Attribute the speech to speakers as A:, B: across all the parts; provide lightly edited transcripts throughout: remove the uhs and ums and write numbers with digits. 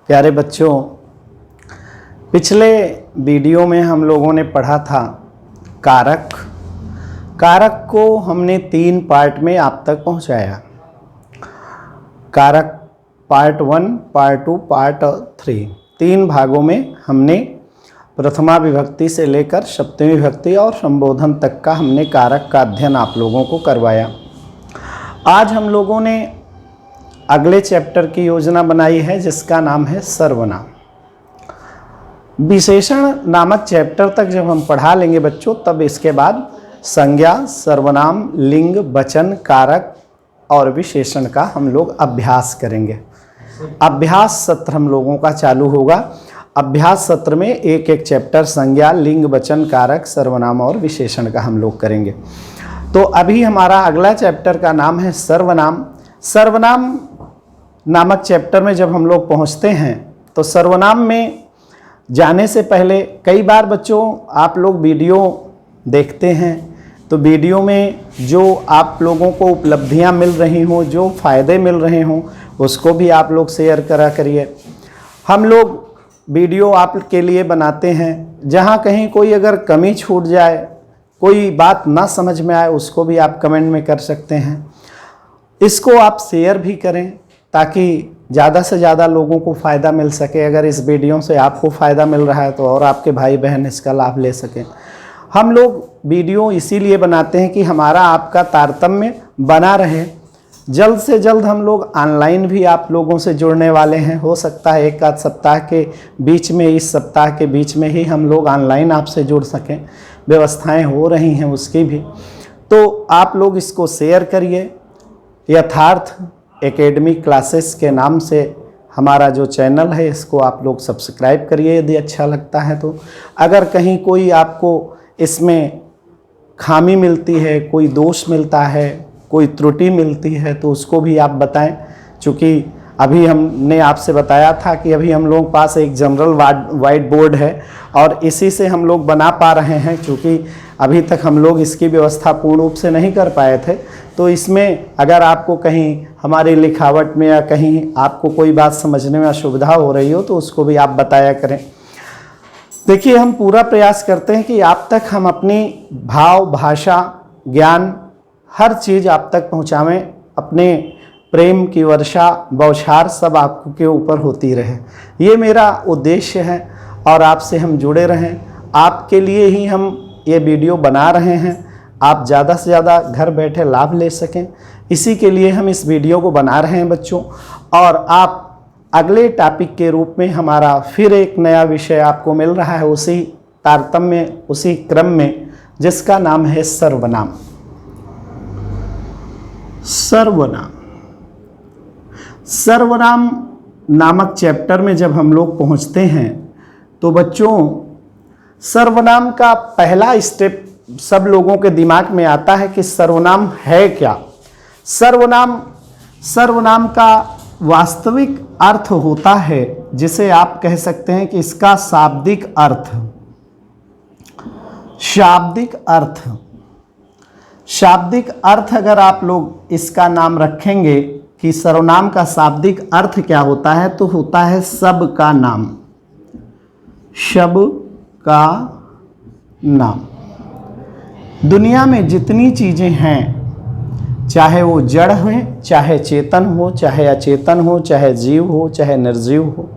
A: प्यारे बच्चों, पिछले वीडियो में हम लोगों ने पढ़ा था कारक। कारक को हमने 3 पार्ट में आप तक पहुंचाया। कारक पार्ट 1, पार्ट 2, पार्ट 3, 3 भागों में हमने प्रथमा विभक्ति से लेकर सप्तमी विभक्ति और संबोधन तक का हमने कारक का अध्ययन आप लोगों को करवाया। आज हम लोगों ने अगले चैप्टर की योजना बनाई है जिसका नाम है सर्वनाम। विशेषण नामक चैप्टर तक जब हम पढ़ा लेंगे बच्चों, तब इसके बाद संज्ञा, सर्वनाम, लिंग, वचन, कारक और विशेषण का हम लोग अभ्यास करेंगे। अभ्यास सत्र हम लोगों का चालू होगा। अभ्यास सत्र में एक एक चैप्टर संज्ञा, लिंग, वचन, कारक, सर्वनाम और विशेषण का हम लोग करेंगे। तो अभी हमारा अगला चैप्टर का नाम है सर्वनाम। सर्वनाम नामक चैप्टर में जब हम लोग पहुंचते हैं तो सर्वनाम में जाने से पहले कई बार बच्चों आप लोग वीडियो देखते हैं, तो वीडियो में जो आप लोगों को उपलब्धियां मिल रही हों, जो फ़ायदे मिल रहे हों, उसको भी आप लोग शेयर करा करिए। हम लोग वीडियो आपके लिए बनाते हैं, जहां कहीं कोई अगर कमी छूट जाए, कोई बात ना समझ में आए, उसको भी आप कमेंट में कर सकते हैं। इसको आप शेयर भी करें ताकि ज़्यादा से ज़्यादा लोगों को फ़ायदा मिल सके। अगर इस वीडियो से आपको फ़ायदा मिल रहा है तो और आपके भाई बहन इसका लाभ ले सकें। हम लोग वीडियो इसीलिए बनाते हैं कि हमारा आपका तारतम्य बना रहे। जल्द से जल्द हम लोग ऑनलाइन भी आप लोगों से जुड़ने वाले हैं। हो सकता है एक आध सप्ताह के बीच में, इस सप्ताह के बीच में ही हम लोग ऑनलाइन आपसे जुड़ सकें। व्यवस्थाएं हो रही हैं उसकी भी। तो आप लोग इसको शेयर करिए। यथार्थ एकेडमी क्लासेस के नाम से हमारा जो चैनल है, इसको आप लोग सब्सक्राइब करिए यदि अच्छा लगता है तो। अगर कहीं कोई आपको इसमें खामी मिलती है, कोई दोष मिलता है, कोई त्रुटि मिलती है, तो उसको भी आप बताएं। चूँकि अभी हमने आपसे बताया था कि अभी हम लोगों के पास एक जनरल वाइट बोर्ड है और इसी से हम लोग बना पा रहे हैं। चूँकि अभी तक हम लोग इसकी व्यवस्था पूर्ण रूप से नहीं कर पाए थे, तो इसमें अगर आपको कहीं हमारी लिखावट में या कहीं आपको कोई बात समझने में असुविधा हो रही हो तो उसको भी आप बताया करें। देखिए, हम पूरा प्रयास करते हैं कि आप तक हम अपनी भाव, भाषा, ज्ञान, हर चीज़ आप तक पहुंचावें। अपने प्रेम की वर्षा, बौछार सब आपके ऊपर होती रहे, ये मेरा उद्देश्य है। और आपसे हम जुड़े रहें, आपके लिए ही हम ये वीडियो बना रहे हैं। आप ज़्यादा से ज़्यादा घर बैठे लाभ ले सकें, इसी के लिए हम इस वीडियो को बना रहे हैं बच्चों। और आप अगले टॉपिक के रूप में हमारा फिर एक नया विषय आपको मिल रहा है, उसी तारतम्य, उसी क्रम में, जिसका नाम है सर्वनाम। सर्वनाम सर्वनाम नामक चैप्टर में जब हम लोग पहुंचते हैं तो बच्चों, सर्वनाम का पहला स्टेप सब लोगों के दिमाग में आता है कि सर्वनाम है क्या। सर्वनाम का वास्तविक अर्थ होता है, जिसे आप कह सकते हैं कि इसका शाब्दिक अर्थ। शाब्दिक अर्थ अगर आप लोग इसका नाम रखेंगे कि सर्वनाम का शाब्दिक अर्थ क्या होता है, तो होता है सब का नाम। शब का नाम। दुनिया में जितनी चीज़ें हैं, चाहे वो जड़ हो, चाहे चेतन हो, चाहे अचेतन हो, चाहे जीव हो, चाहे निर्जीव हो,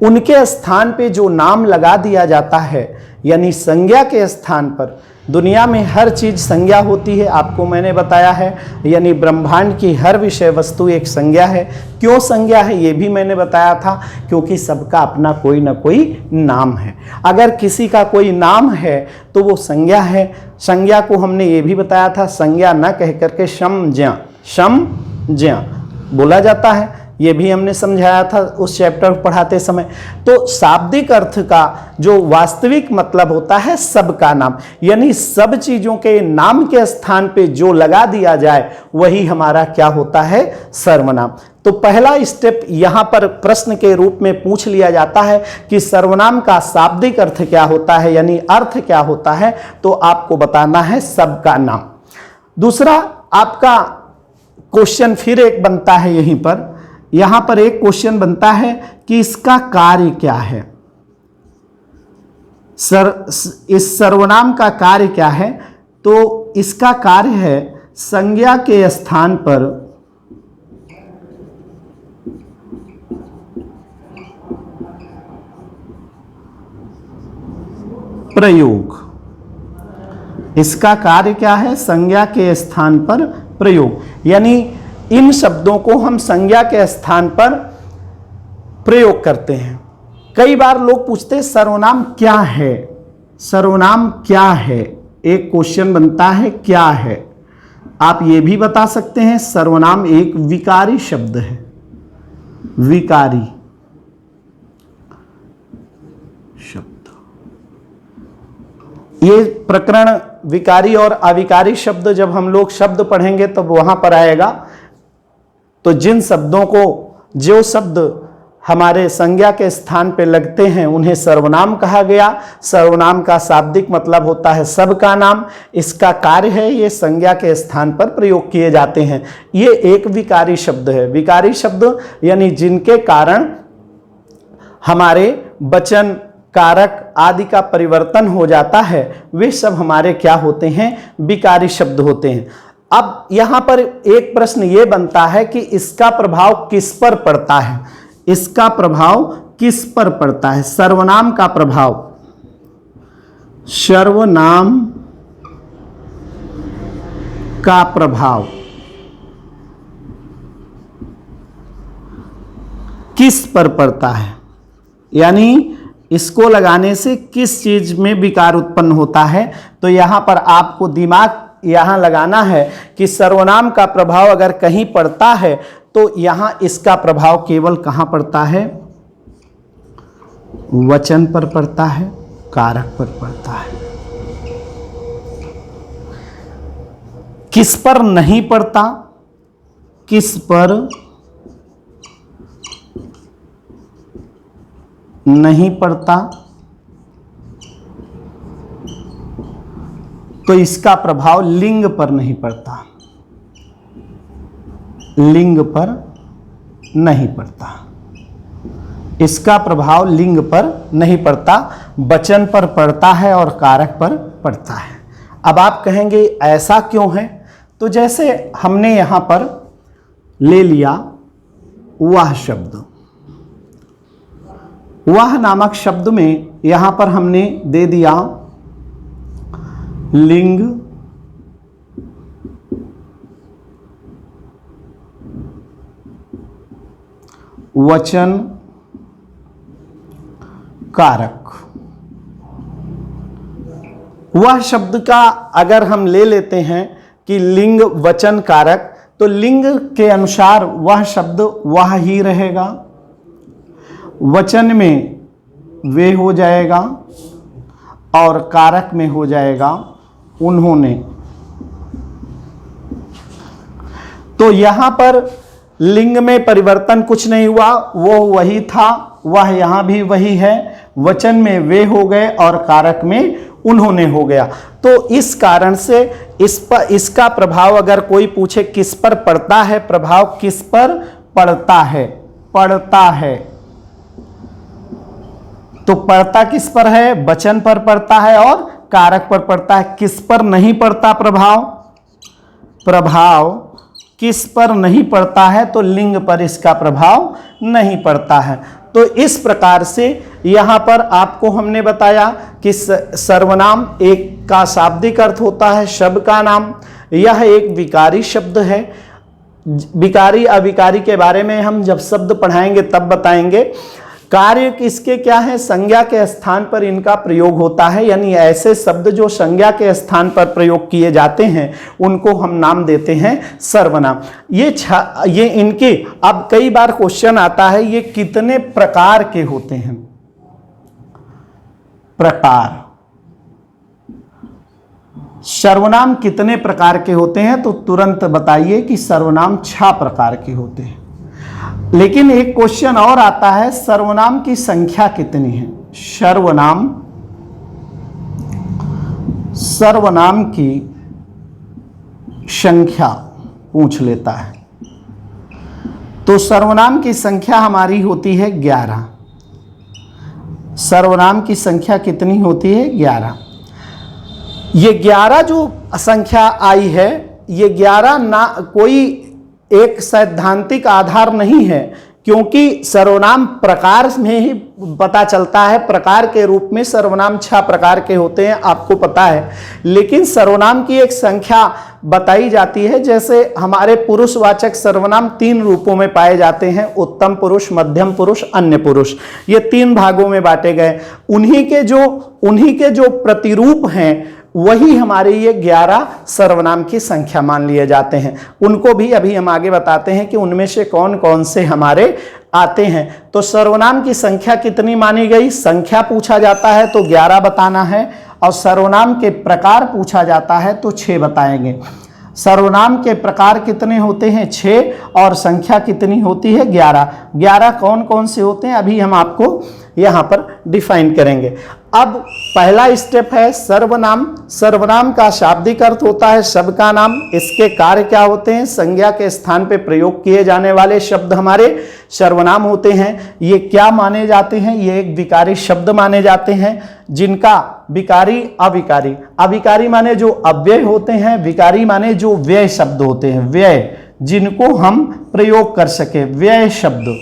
A: उनके स्थान पे जो नाम लगा दिया जाता है, यानी संज्ञा के स्थान पर, दुनिया में हर चीज़ संज्ञा होती है। आपको मैंने बताया है, यानी ब्रह्मांड की हर विषय वस्तु एक संज्ञा है। क्यों संज्ञा है ये भी मैंने बताया था, क्योंकि सबका अपना कोई ना कोई नाम है। अगर किसी का कोई नाम है तो वो संज्ञा है। संज्ञा को हमने ये भी बताया था, संज्ञा न कह करके समज्ञा बोला जाता है, ये भी हमने समझाया था उस चैप्टर पढ़ाते समय। तो शाब्दिक अर्थ का जो वास्तविक मतलब होता है सबका नाम, यानी सब चीज़ों के नाम के स्थान पे जो लगा दिया जाए वही हमारा क्या होता है, सर्वनाम। तो पहला स्टेप यहाँ पर प्रश्न के रूप में पूछ लिया जाता है कि सर्वनाम का शाब्दिक अर्थ क्या होता है, यानी अर्थ क्या होता है, तो आपको बताना है सबका नाम। दूसरा आपका क्वेश्चन फिर एक बनता है यहीं पर यहां पर एक क्वेश्चन बनता है कि इसका कार्य क्या है। इस सर्वनाम का कार्य क्या है? तो इसका कार्य है संज्ञा के स्थान पर प्रयोग। इसका कार्य क्या है? संज्ञा के स्थान पर प्रयोग। यानी इन शब्दों को हम संज्ञा के स्थान पर प्रयोग करते हैं। कई बार लोग पूछते हैं सर्वनाम क्या है? सर्वनाम क्या है? एक क्वेश्चन बनता है क्या है। आप ये भी बता सकते हैं सर्वनाम एक विकारी शब्द है। विकारी शब्द, ये प्रकरण विकारी और अविकारी शब्द जब हम लोग शब्द पढ़ेंगे तो वहां पर आएगा। तो जिन शब्दों को, जो शब्द हमारे संज्ञा के स्थान पे लगते हैं उन्हें सर्वनाम कहा गया। सर्वनाम का शाब्दिक मतलब होता है सब का नाम। इसका कार्य है ये संज्ञा के स्थान पर प्रयोग किए जाते हैं। ये एक विकारी शब्द है। विकारी शब्द यानी जिनके कारण हमारे वचन, कारक आदि का परिवर्तन हो जाता है, वे सब हमारे क्या होते हैं? विकारी शब्द होते हैं। अब यहां पर एक प्रश्न ये बनता है कि इसका प्रभाव किस पर पड़ता है? इसका प्रभाव किस पर पड़ता है? सर्वनाम का प्रभाव, सर्वनाम का प्रभाव किस पर पड़ता है? यानी इसको लगाने से किस चीज में विकार उत्पन्न होता है? तो यहां पर आपको दिमाग यहां लगाना है कि सर्वनाम का प्रभाव अगर कहीं पड़ता है तो यहां इसका प्रभाव केवल कहां पड़ता है? वचन पर पड़ता है, कारक पर पड़ता है। किस पर नहीं पड़ता? किस पर नहीं पड़ता? तो इसका प्रभाव लिंग पर नहीं पड़ता। लिंग पर नहीं पड़ता। इसका प्रभाव लिंग पर नहीं पड़ता, वचन पर पड़ता है और कारक पर पड़ता है। अब आप कहेंगे ऐसा क्यों है? तो जैसे हमने यहां पर ले लिया वह शब्द, वह नामक शब्द में यहां पर हमने दे दिया लिंग, वचन, कारक। वह शब्द का अगर हम ले लेते हैं कि लिंग, वचन, कारक, तो लिंग के अनुसार वह शब्द वह ही रहेगा, वचन में वे हो जाएगा और कारक में हो जाएगा उन्होंने। तो यहां पर लिंग में परिवर्तन कुछ नहीं हुआ, वो वही था, वह यहां भी वही है। वचन में वे हो गए और कारक में उन्होंने हो गया। तो इस कारण से इसका प्रभाव अगर कोई पूछे किस पर पड़ता है, प्रभाव किस पर पड़ता है? पड़ता है। तो पड़ता किस पर है? वचन पर पड़ता है और कारक पर पड़ता है। किस पर नहीं पड़ता प्रभाव? प्रभाव किस पर नहीं पड़ता है? तो लिंग पर इसका प्रभाव नहीं पड़ता है। तो इस प्रकार से यहां पर आपको हमने बताया कि सर्वनाम एक का शाब्दिक अर्थ होता है शब्द का नाम। यह एक विकारी शब्द है। विकारी अविकारी के बारे में हम जब शब्द पढ़ाएंगे तब बताएंगे। कार्य किसके क्या है? संज्ञा के स्थान पर इनका प्रयोग होता है। यानी ऐसे शब्द जो संज्ञा के स्थान पर प्रयोग किए जाते हैं उनको हम नाम देते हैं सर्वनाम। ये इनके अब कई बार क्वेश्चन आता है ये कितने प्रकार के होते हैं? प्रकार, सर्वनाम कितने प्रकार के होते हैं? तो तुरंत बताइए कि सर्वनाम 6 प्रकार के होते हैं। लेकिन एक क्वेश्चन और आता है, सर्वनाम की संख्या कितनी है? सर्वनाम की संख्या पूछ लेता है। तो सर्वनाम की संख्या हमारी होती है 11। सर्वनाम की संख्या कितनी होती है? 11। ये 11 जो संख्या आई है, ये 11 ना कोई एक सैद्धांतिक आधार नहीं है, क्योंकि सर्वनाम प्रकार में ही पता चलता है। प्रकार के रूप में सर्वनाम 6 प्रकार के होते हैं, आपको पता है। लेकिन सर्वनाम की एक संख्या बताई जाती है। जैसे हमारे पुरुषवाचक सर्वनाम 3 रूपों में पाए जाते हैं, उत्तम पुरुष, मध्यम पुरुष, अन्य पुरुष। ये 3 भागों में बांटे गए। उन्हीं के जो प्रतिरूप हैं, वही हमारे ये 11 सर्वनाम की संख्या मान लिए जाते हैं। उनको भी अभी हम आगे बताते हैं कि उनमें से कौन कौन से हमारे आते हैं। तो सर्वनाम की संख्या कितनी मानी गई? संख्या पूछा जाता है तो 11 बताना है, और सर्वनाम के प्रकार पूछा जाता है तो 6 बताएंगे। सर्वनाम के प्रकार कितने होते हैं? 6, और संख्या कितनी होती है? 11। 11 कौन कौन से होते हैं, अभी हम आपको यहाँ पर डिफाइन करेंगे। अब पहला स्टेप है सर्वनाम। सर्वनाम का शाब्दिक अर्थ होता है शब्द का नाम। इसके कार्य क्या होते हैं? संज्ञा के स्थान पे प्रयोग किए जाने वाले शब्द हमारे सर्वनाम होते हैं। ये क्या माने जाते हैं? ये एक विकारी शब्द माने जाते हैं, जिनका विकारी, अविकारी। अविकारी माने जो अव्यय होते हैं, विकारी माने जो व्यय शब्द होते हैं, व्यय, जिनको हम प्रयोग कर सके, व्यय शब्द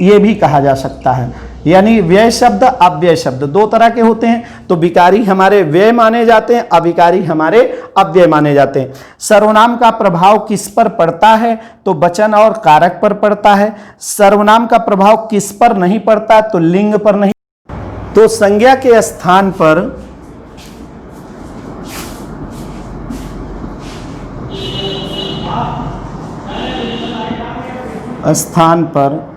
A: ये भी कहा जा सकता है। यानी व्यय शब्द, अव्यय शब्द 2 तरह के होते हैं। तो विकारी हमारे व्यय माने जाते हैं, अविकारी हमारे अव्यय माने जाते हैं। सर्वनाम का प्रभाव किस पर पड़ता है? तो वचन और कारक पर पड़ता है। सर्वनाम का प्रभाव किस पर नहीं पड़ता? तो लिंग पर नहीं। तो संज्ञा के स्थान पर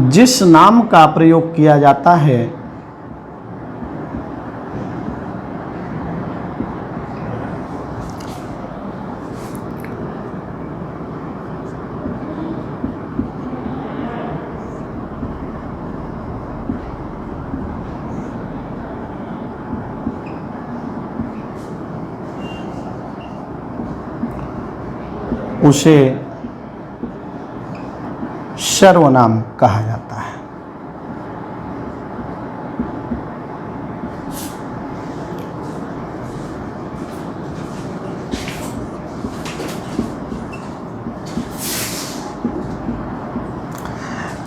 A: जिस नाम का प्रयोग किया जाता है, उसे सर्वनाम कहा जाता है।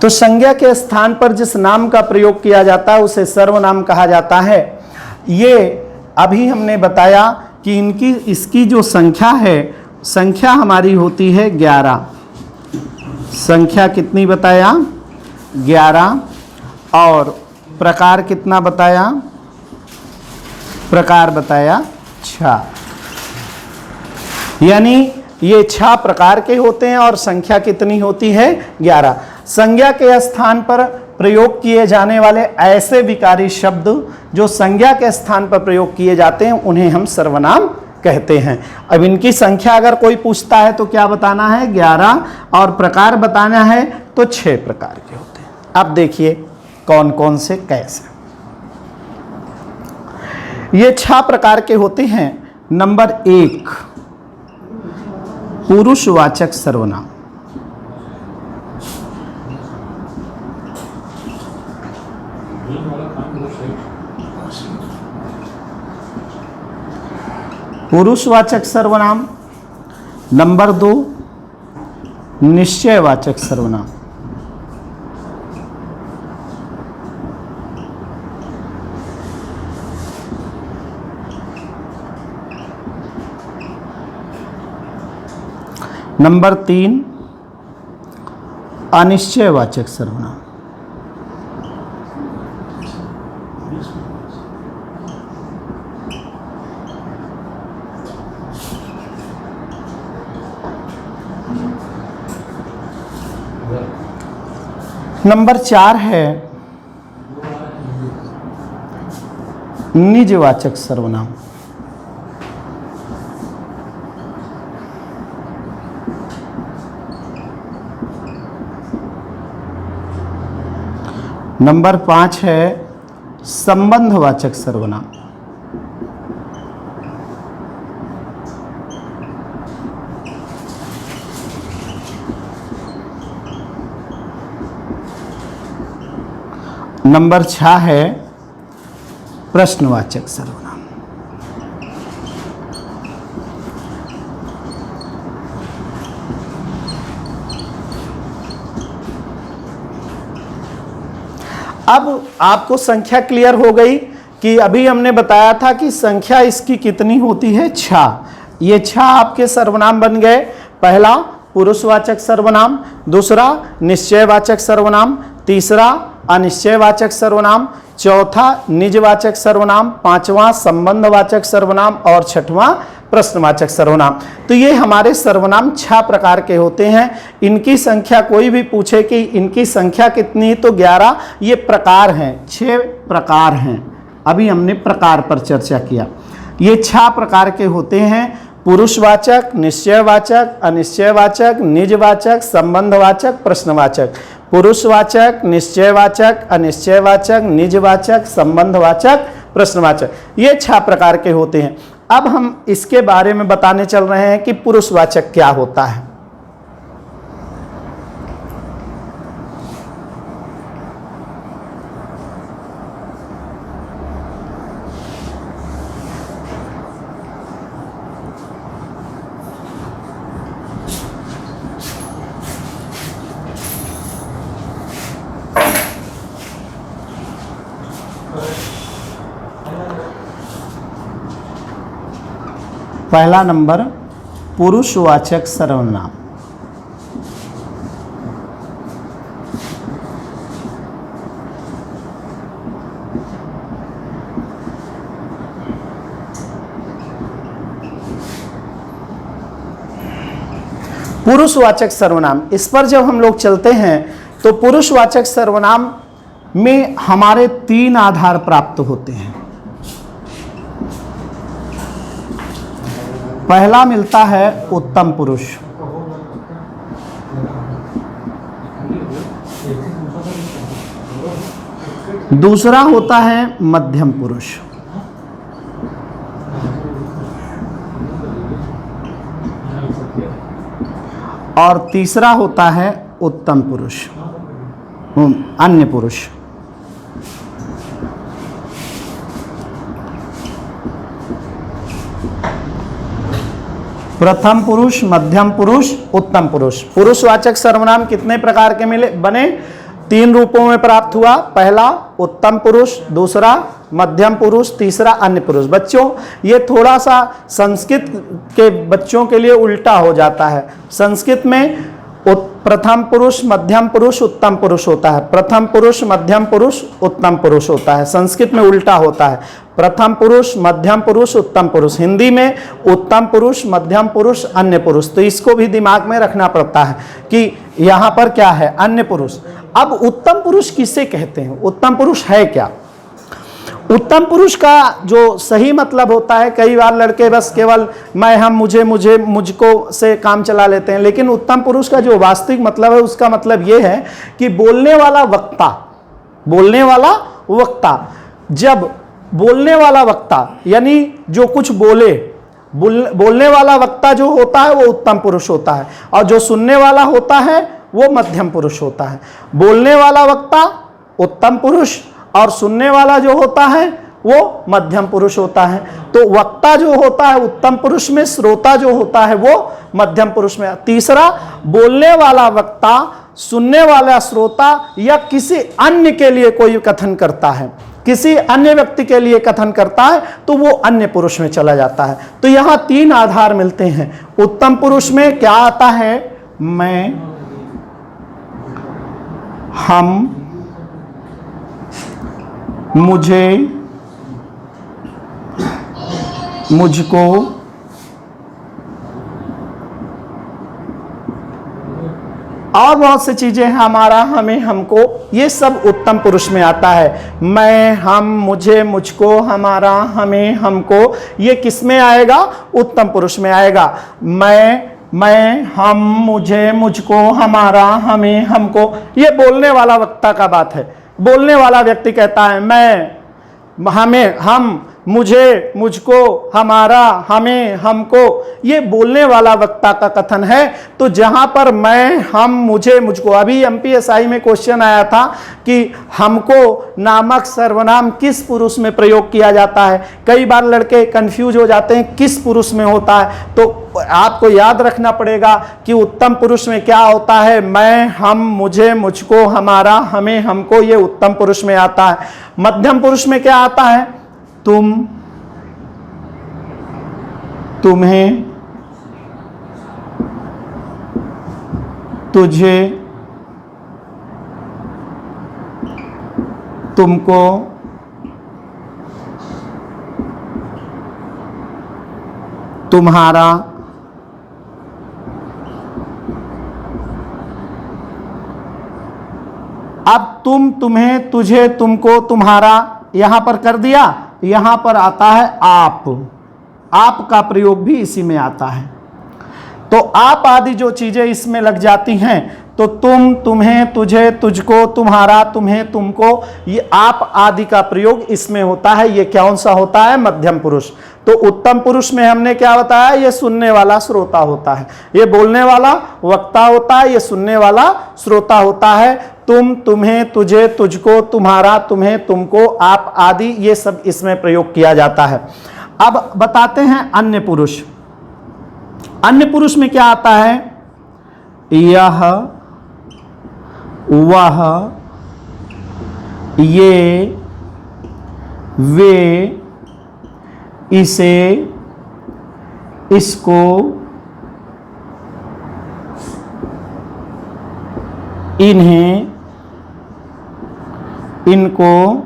A: तो संज्ञा के स्थान पर जिस नाम का प्रयोग किया जाता है उसे सर्वनाम कहा जाता है। ये अभी हमने बताया कि इसकी जो संख्या है, संख्या हमारी होती है 11। संख्या कितनी बताया? 11। और प्रकार कितना बताया? प्रकार बताया 6। यानी ये 6 प्रकार के होते हैं और संख्या कितनी होती है? 11। संज्ञा के स्थान पर प्रयोग किए जाने वाले ऐसे विकारी शब्द जो संज्ञा के स्थान पर प्रयोग किए जाते हैं, उन्हें हम सर्वनाम कहते हैं। अब इनकी संख्या अगर कोई पूछता है तो क्या बताना है? 11। और प्रकार बताना है तो 6 प्रकार के होते हैं। अब देखिए कौन कौन से, कैसे। ये 6 प्रकार के होते हैं। नंबर 1, पुरुषवाचक सर्वनाम। पुरुषवाचक सर्वनाम। नंबर 2, निश्चयवाचक सर्वनाम। नंबर 3, अनिश्चयवाचक सर्वनाम। नंबर 4 है निजवाचक सर्वनाम। नंबर 5 है संबंधवाचक सर्वनाम। नंबर 6 है प्रश्नवाचक सर्वनाम। अब आपको संख्या क्लियर हो गई कि अभी हमने बताया था कि संख्या इसकी कितनी होती है, 6। ये 6 आपके सर्वनाम बन गए। पहला पुरुषवाचक सर्वनाम, दूसरा निश्चयवाचक सर्वनाम, तीसरा अनिश्चयवाचक सर्वनाम, चौथा निजवाचक सर्वनाम, पांचवा संबंधवाचक सर्वनाम और छठवां प्रश्नवाचक सर्वनाम। तो ये हमारे सर्वनाम 6 प्रकार के होते हैं। इनकी संख्या कोई भी पूछे कि इनकी संख्या कितनी, तो 11। ये प्रकार हैं, 6 प्रकार हैं। अभी हमने प्रकार पर चर्चा किया। ये 6 प्रकार के होते हैं: पुरुषवाचक, निश्चयवाचक, अनिश्चयवाचक, निजवाचक, संबंधवाचक, प्रश्नवाचक। पुरुषवाचक, निश्चयवाचक, अनिश्चयवाचक, निजवाचक, संबंधवाचक, प्रश्नवाचक, ये 6 प्रकार के होते हैं। अब हम इसके बारे में बताने चल रहे हैं कि पुरुषवाचक क्या होता है। पहला नंबर पुरुषवाचक सर्वनाम। पुरुषवाचक सर्वनाम, इस पर जब हम लोग चलते हैं तो पुरुषवाचक सर्वनाम में हमारे 3 आधार प्राप्त होते हैं। पहला मिलता है उत्तम पुरुष, दूसरा होता है मध्यम पुरुष, और तीसरा होता है उत्तम पुरुष, अन्य पुरुष। प्रथम पुरुष, मध्यम पुरुष, उत्तम पुरुष। पुरुषवाचक सर्वनाम कितने प्रकार के मिले बने? 3 रूपों में प्राप्त हुआ। पहला उत्तम पुरुष, दूसरा मध्यम पुरुष, तीसरा अन्य पुरुष। बच्चों, ये थोड़ा सा संस्कृत के बच्चों के लिए उल्टा हो जाता है। संस्कृत में प्रथम पुरुष, मध्यम पुरुष, उत्तम पुरुष होता है। प्रथम पुरुष, मध्यम पुरुष, उत्तम पुरुष होता है। संस्कृत में उल्टा होता है, प्रथम पुरुष, मध्यम पुरुष, उत्तम पुरुष। हिंदी में उत्तम पुरुष, मध्यम पुरुष, अन्य पुरुष। तो इसको भी दिमाग में रखना पड़ता है कि यहाँ पर क्या है, अन्य पुरुष। अब उत्तम पुरुष किसे कहते हैं? उत्तम पुरुष है क्या? उत्तम पुरुष का जो सही मतलब होता है, कई बार लड़के बस केवल मैं, हम, मुझे, मुझको से काम चला लेते हैं, लेकिन उत्तम पुरुष का जो वास्तविक मतलब है उसका मतलब ये है कि बोलने वाला वक्ता, बोलने वाला वक्ता, जब बोलने वाला वक्ता यानी जो कुछ बोलने वाला वक्ता जो होता है वो उत्तम पुरुष होता है, और जो सुनने वाला होता है वो मध्यम पुरुष होता है। बोलने वाला वक्ता उत्तम पुरुष और सुनने वाला जो होता है वो मध्यम पुरुष होता है। तो वक्ता जो होता है उत्तम पुरुष में, श्रोता जो होता है वो मध्यम पुरुष में। तीसरा, बोलने वाला वक्ता सुनने वाला श्रोता या किसी अन्य के लिए कोई कथन करता है, किसी अन्य व्यक्ति के लिए कथन करता है, तो वो अन्य पुरुष में चला जाता है। तो यहां 3 आधार मिलते हैं। उत्तम पुरुष में क्या आता है? मैं, हम, मुझे, मुझको, और बहुत सी चीजें हैं, हमारा, हमें, हमको, ये सब उत्तम पुरुष में आता है। मैं, हम, मुझे, मुझको, हमारा, हमें, हमको, ये किस में आएगा? उत्तम पुरुष में आएगा। मैं, हम, मुझे, मुझको, हमारा, हमें, हमको, ये बोलने वाला वक्ता का बात है। बोलने वाला व्यक्ति कहता है मैं, हमें, हम, मुझे, मुझको, हमारा, हमें, हमको, ये बोलने वाला वक्ता का कथन है। तो जहां पर मैं, हम, मुझे, मुझको, अभी एमपीएसआई में क्वेश्चन आया था कि हमको नामक सर्वनाम किस पुरुष में प्रयोग किया जाता है। कई बार लड़के कंफ्यूज हो जाते हैं किस पुरुष में होता है, तो आपको याद रखना पड़ेगा कि उत्तम पुरुष में क्या होता है, मैं, हम, मुझे, मुझको, हमारा, हमें, हमको, ये उत्तम पुरुष में आता है। मध्यम पुरुष में क्या आता है, तुम, तुम्हें, तुझे, तुमको, तुम्हारा, अब तुम, तुम्हें, तुझे, तुमको, तुम्हारा यहां पर कर दिया, यहां पर आता है आप। आप का प्रयोग भी इसी में आता है। तो आप आदि जो चीजें इसमें लग जाती हैं, तो तुम, तुम्हें, तुझे, तुझको, तुम्हारा, तुम्हें, तुमको, ये आप आदि का प्रयोग इसमें होता है। ये कौन सा होता है, मध्यम पुरुष। तो उत्तम पुरुष में हमने क्या बताया, ये सुनने वाला श्रोता होता है, ये बोलने वाला वक्ता होता है, ये सुनने वाला श्रोता होता है। तुम, तुम्हें, तुझे, तुझको, तुम्हारा, तुम्हें, तुमको, आप आदि ये सब इसमें प्रयोग किया जाता है। अब बताते हैं अन्य पुरुष। अन्य पुरुष में क्या आता है, यह, वह, ये, वे, इसे, इसको, इन्हें, इनको,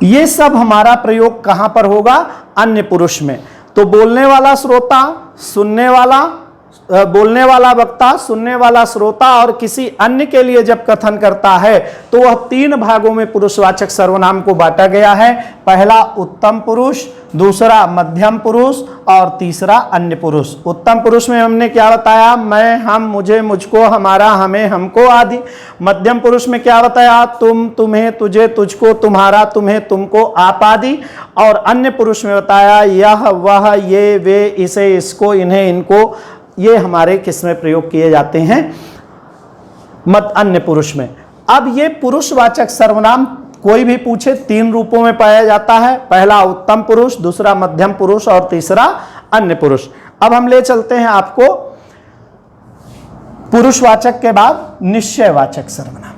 A: ये सब हमारा प्रयोग कहां पर होगा, अन्य पुरुष में। तो बोलने वाला श्रोता, सुनने वाला, बोलने वाला वक्ता, सुनने वाला श्रोता और किसी अन्य के लिए जब कथन करता है तो वह तीन भागों में पुरुषवाचक सर्वनाम को बांटा गया है। पहला उत्तम पुरुष, दूसरा मध्यम पुरुष और तीसरा अन्य पुरुष। उत्तम पुरुष में हमने क्या बताया, मैं, हम, मुझे, मुझको, हमारा, हमें, हमको आदि। मध्यम पुरुष में क्या बताया, तुम, तुम्हें, तुझे, तुझको, तुम्हारा, तुम्हें, तुमको, आप आदि। और अन्य पुरुष में बताया यह, वह, ये, वे, इसे, इसको, इन्हें, इनको, ये हमारे किस में प्रयोग किए जाते हैं, अन्य पुरुष में। अब ये पुरुषवाचक सर्वनाम कोई भी पूछे तीन रूपों में पाया जाता है। पहला उत्तम पुरुष, दूसरा मध्यम पुरुष और तीसरा अन्य पुरुष। अब हम ले चलते हैं आपको पुरुषवाचक के बाद निश्चयवाचक सर्वनाम में।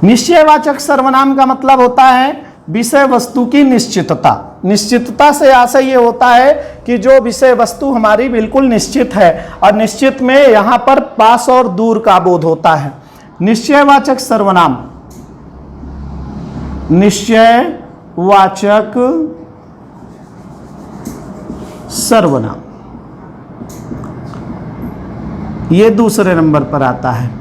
A: निश्चयवाचक सर्वनाम का मतलब होता है विषय वस्तु की निश्चितता। निश्चितता से आशय ये होता है कि जो विषय वस्तु हमारी बिल्कुल निश्चित है, और निश्चित में यहां पर पास और दूर का बोध होता है। निश्चयवाचक सर्वनाम, निश्चयवाचक सर्वनाम ये दूसरे नंबर पर आता है।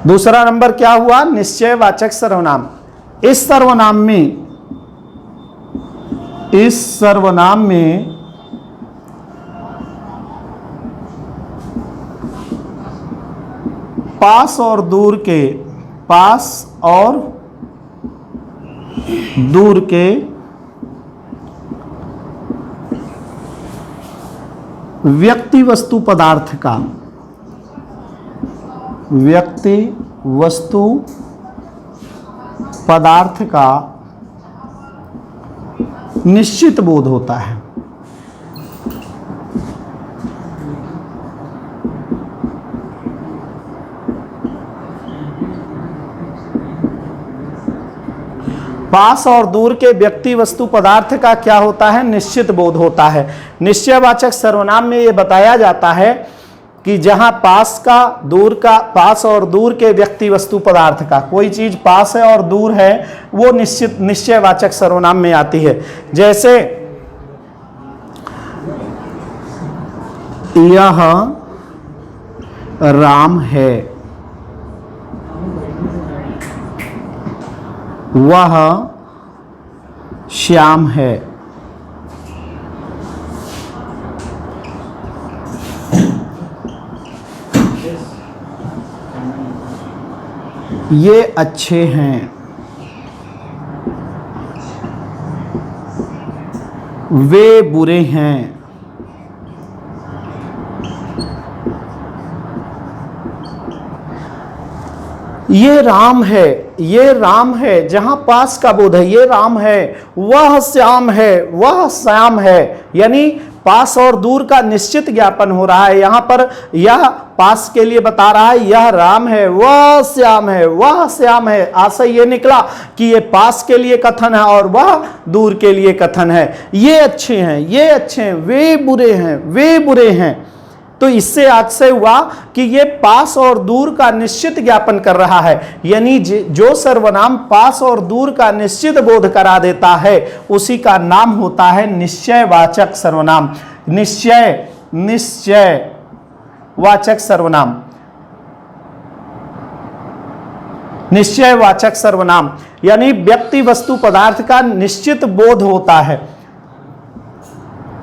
A: दूसरा नंबर क्या हुआ, निश्चयवाचक सर्वनाम। इस सर्वनाम में पास और दूर के व्यक्ति वस्तु पदार्थ का निश्चित बोध होता है। पास और दूर के व्यक्ति वस्तु पदार्थ का क्या होता है, निश्चित बोध होता है। निश्चयवाचक सर्वनाम में यह बताया जाता है कि जहां पास का, दूर का, पास और दूर के व्यक्ति वस्तु पदार्थ का, कोई चीज पास है और दूर है, वो निश्चयवाचक सर्वनाम में आती है। जैसे यह राम है, वह श्याम है। ये अच्छे हैं। वे बुरे हैं। ये राम है, ये राम है, जहां पास का बोध है, ये राम है, वह श्याम है, वह श्याम है, यानी पास और दूर का निश्चित ज्ञापन हो रहा है। यहां पर यह पास के लिए बता रहा है यह राम है, वह श्याम है, वह श्याम है। आशय ये निकला कि ये पास के लिए कथन है और वह दूर के लिए कथन है। ये अच्छे हैं, ये अच्छे हैं, वे बुरे हैं, वे बुरे हैं। तो इससे आशय हुआ कि ये पास और दूर का निश्चित ज्ञापन कर रहा है, यानी जो सर्वनाम पास और दूर का निश्चित बोध करा देता है उसी का नाम होता है निश्चयवाचक सर्वनाम। निश्चय, निश्चय वाचक सर्वनाम, निश्चयवाचक सर्वनाम यानी व्यक्ति वस्तु पदार्थ का निश्चित बोध होता है।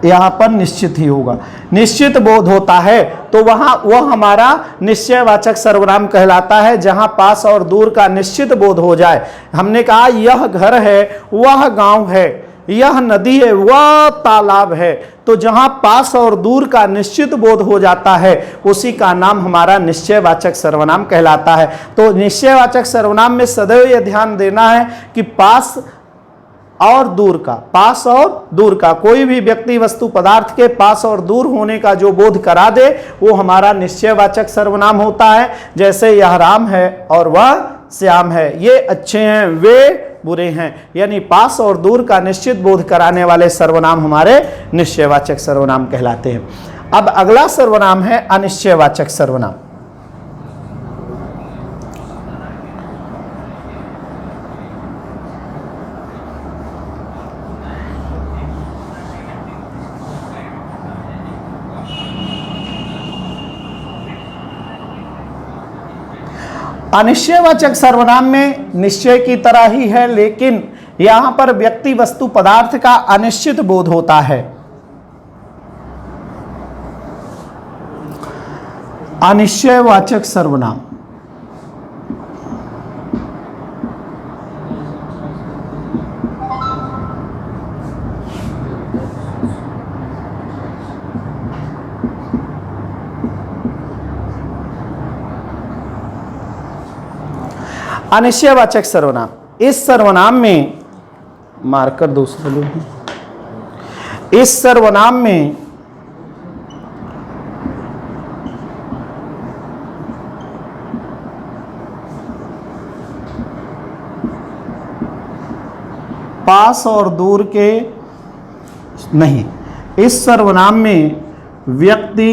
A: यहां पर निश्चित ही होगा, निश्चित बोध होता है तो वहां वह हमारा निश्चयवाचक सर्वनाम कहलाता है, जहां पास और दूर का निश्चित बोध हो जाए। हमने कहा यह घर है, वह गांव है, यह नदी है, वह तालाब है। तो जहां पास और दूर का निश्चित बोध हो जाता है उसी का नाम हमारा निश्चयवाचक सर्वनाम कहलाता है। तो निश्चयवाचक सर्वनाम में सदैव यह ध्यान देना है कि पास और दूर का, पास और दूर का, कोई भी व्यक्ति वस्तु पदार्थ के पास और दूर होने का जो बोध करा दे वो हमारा निश्चयवाचक सर्वनाम होता है। जैसे यह राम है और वह श्याम है, ये अच्छे हैं, वे बुरे हैं, यानी पास और दूर का निश्चित बोध कराने वाले सर्वनाम हमारे निश्चयवाचक सर्वनाम कहलाते हैं। अब अगला सर्वनाम है अनिश्चयवाचक सर्वनाम। अनिश्चयवाचक सर्वनाम में निश्चय की तरह ही है, लेकिन यहां पर व्यक्ति वस्तु पदार्थ का अनिश्चित बोध होता है। अनिश्चयवाचक सर्वनाम अनिश्चयवाचक सर्वनाम, इस सर्वनाम में मार्कर दूसरे लोग, इस सर्वनाम में पास और दूर के नहीं, इस सर्वनाम में व्यक्ति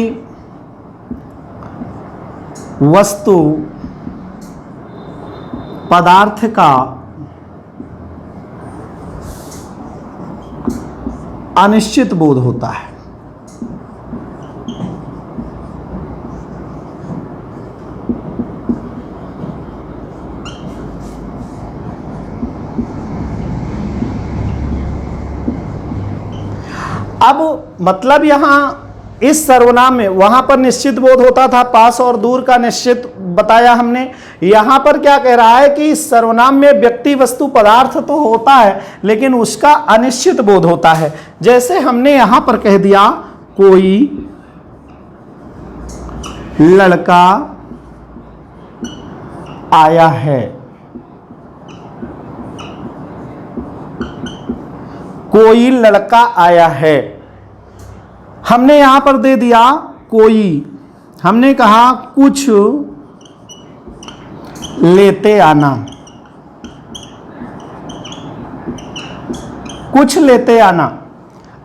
A: वस्तु पदार्थ का अनिश्चित बोध होता है। अब मतलब यहां इस सर्वनाम में, वहां पर निश्चित बोध होता था, पास और दूर का निश्चित बताया हमने। यहां पर क्या कह रहा है कि इस सर्वनाम में व्यक्ति वस्तु पदार्थ तो होता है लेकिन उसका अनिश्चित बोध होता है। जैसे हमने यहां पर कह दिया कोई लड़का आया है, कोई लड़का आया है, हमने यहां पर दे दिया कोई, हमने कहा कुछ लेते आना, कुछ लेते आना।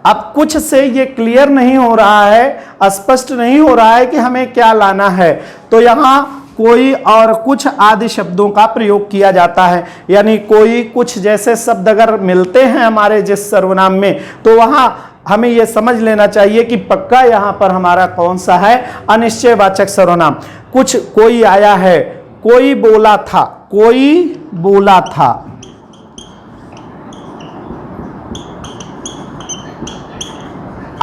A: अब कुछ से ये क्लियर नहीं हो रहा है, स्पष्ट नहीं हो रहा है कि हमें क्या लाना है, तो यहां कोई और कुछ आदि शब्दों का प्रयोग किया जाता है। यानी कोई कुछ जैसे शब्द अगर मिलते हैं हमारे जिस सर्वनाम में, तो वहां हमें यह समझ लेना चाहिए कि पक्का यहां पर हमारा कौन सा है, अनिश्चयवाचक सर्वनाम। कुछ, कोई आया है, कोई बोला था, कोई बोला था,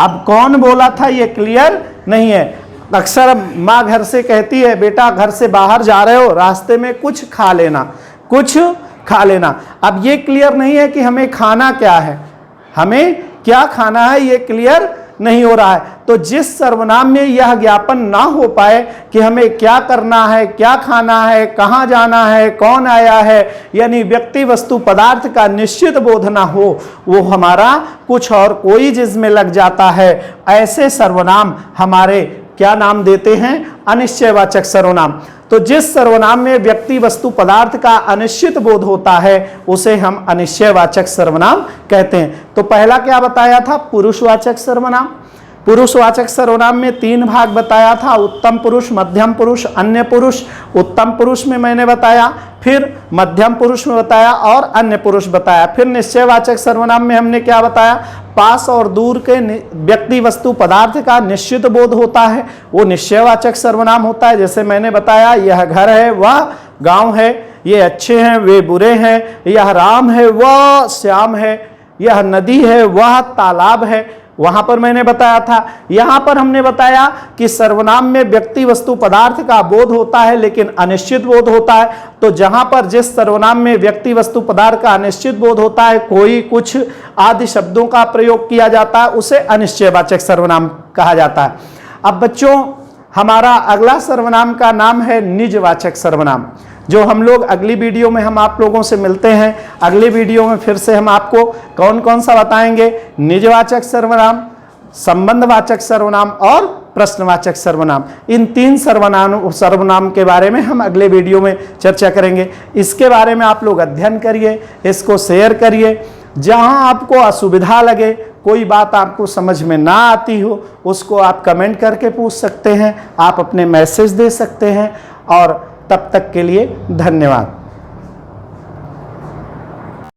A: अब कौन बोला था ये क्लियर नहीं है। अक्सर माँ घर से कहती है बेटा घर से बाहर जा रहे हो रास्ते में कुछ खा लेना, कुछ खा लेना। अब ये क्लियर नहीं है कि हमें खाना क्या है, हमें क्या खाना है ये क्लियर नहीं हो रहा है। तो जिस सर्वनाम में यह ज्ञापन ना हो पाए कि हमें क्या करना है, क्या खाना है, कहाँ जाना है, कौन आया है, यानी व्यक्ति वस्तु पदार्थ का निश्चित बोध ना हो, वो हमारा कुछ और कोई जिसमें लग जाता है, ऐसे सर्वनाम हमारे क्या नाम देते हैं, अनिश्चयवाचक सर्वनाम। तो जिस सर्वनाम में व्यक्ति वस्तु पदार्थ का अनिश्चित बोध होता है उसे हम अनिश्चयवाचक सर्वनाम कहते हैं। तो पहला क्या बताया था, पुरुषवाचक सर्वनाम। पुरुषवाचक सर्वनाम में 3 भाग बताया था, उत्तम पुरुष, मध्यम पुरुष, अन्य पुरुष। उत्तम पुरुष में मैंने बताया, फिर मध्यम पुरुष में बताया और अन्य पुरुष बताया। फिर निश्चयवाचक सर्वनाम में हमने क्या बताया, पास और दूर के व्यक्ति वस्तु पदार्थ का निश्चित बोध होता है, वो निश्चयवाचक सर्वनाम होता है। जैसे मैंने बताया यह घर है वह गांव है, ये अच्छे हैं वे बुरे हैं, यह राम है वह श्याम है, यह नदी है वह तालाब है, वहां पर मैंने बताया था। यहां पर हमने बताया कि सर्वनाम में व्यक्ति वस्तु पदार्थ का बोध होता है लेकिन अनिश्चित बोध होता है। तो जहां पर जिस सर्वनाम में व्यक्ति वस्तु पदार्थ का अनिश्चित बोध होता है, कोई कुछ आदि शब्दों का प्रयोग किया जाता है, उसे अनिश्चयवाचक सर्वनाम कहा जाता है। अब बच्चों हमारा अगला सर्वनाम का नाम है निजवाचक सर्वनाम, जो हम लोग अगली वीडियो में हम आप लोगों से मिलते हैं। अगली वीडियो में फिर से हम आपको कौन कौन सा बताएंगे, निजवाचक सर्वनाम, संबंधवाचक सर्वनाम और प्रश्नवाचक सर्वनाम। इन 3 सर्वनाम के बारे में हम अगले वीडियो में चर्चा करेंगे। इसके बारे में आप लोग अध्ययन करिए, इसको शेयर करिए। जहां आपको असुविधा लगे, कोई बात आपको समझ में ना आती हो, उसको आप कमेंट करके पूछ सकते हैं, आप अपने मैसेज दे सकते हैं। और तब तक के लिए धन्यवाद।